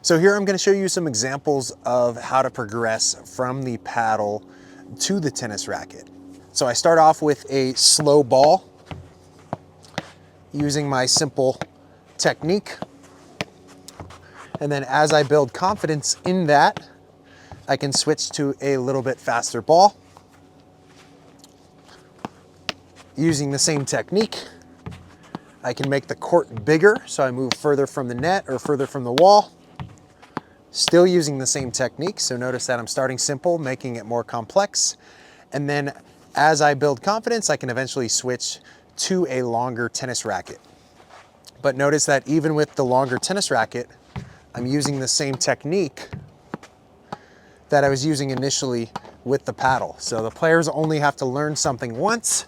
So here I'm going to show you some examples of how to progress from the paddle to the tennis racket. So I start off with a slow ball using my simple technique. And then as I build confidence in that, I can switch to a little bit faster ball. Using the same technique, I can make the court bigger, so I move further from the net or further from the wall. Still using the same technique, so notice that I'm starting simple, making it more complex. And then as I build confidence, I can eventually switch to a longer tennis racket. But notice that even with the longer tennis racket, I'm using the same technique that I was using initially with the paddle. So the players only have to learn something once,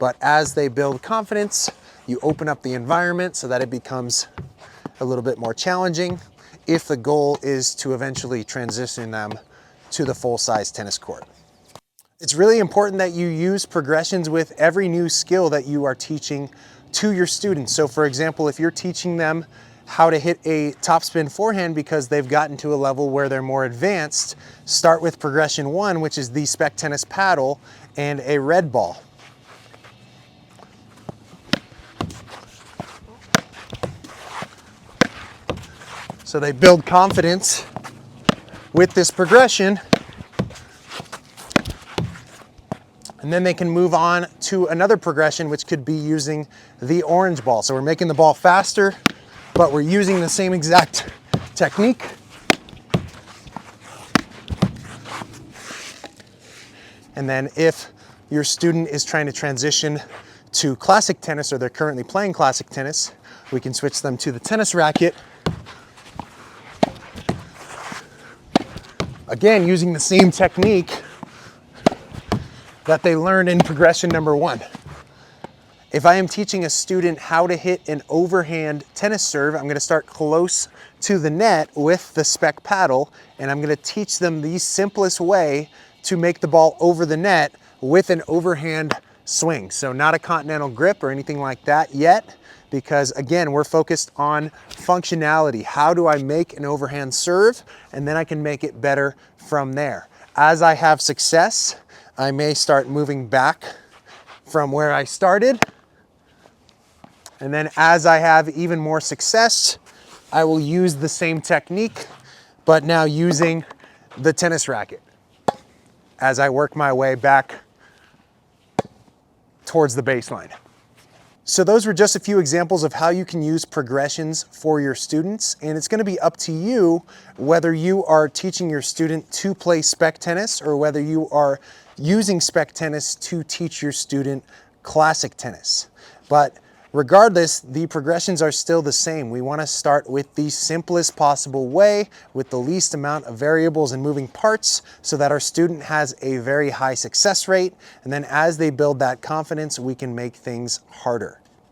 but as they build confidence, you open up the environment so that it becomes a little bit more challenging if the goal is to eventually transition them to the full-size tennis court. It's really important that you use progressions with every new skill that you are teaching to your students. So for example, if you're teaching them how to hit a topspin forehand because they've gotten to a level where they're more advanced, start with progression 1, which is the spec tennis paddle and a red ball. So they build confidence with this progression, and then they can move on to another progression, which could be using the orange ball. So we're making the ball faster, but we're using the same exact technique. And then if your student is trying to transition to classic tennis, or they're currently playing classic tennis, we can switch them to the tennis racket. Again, using the same technique that they learned in progression number 1. If I am teaching a student how to hit an overhand tennis serve, I'm going to start close to the net with the spec paddle, and I'm going to teach them the simplest way to make the ball over the net with an overhand swing. So not a continental grip or anything like that yet, because again, we're focused on functionality. How do I make an overhand serve? And then I can make it better from there. As I have success, I may start moving back from where I started. And then as I have even more success, I will use the same technique, but now using the tennis racket as I work my way back towards the baseline. So those were just a few examples of how you can use progressions for your students, and it's going to be up to you whether you are teaching your student to play spec tennis or whether you are using spec tennis to teach your student classic tennis. But regardless, the progressions are still the same. We want to start with the simplest possible way with the least amount of variables and moving parts so that our student has a very high success rate. And then as they build that confidence, we can make things harder.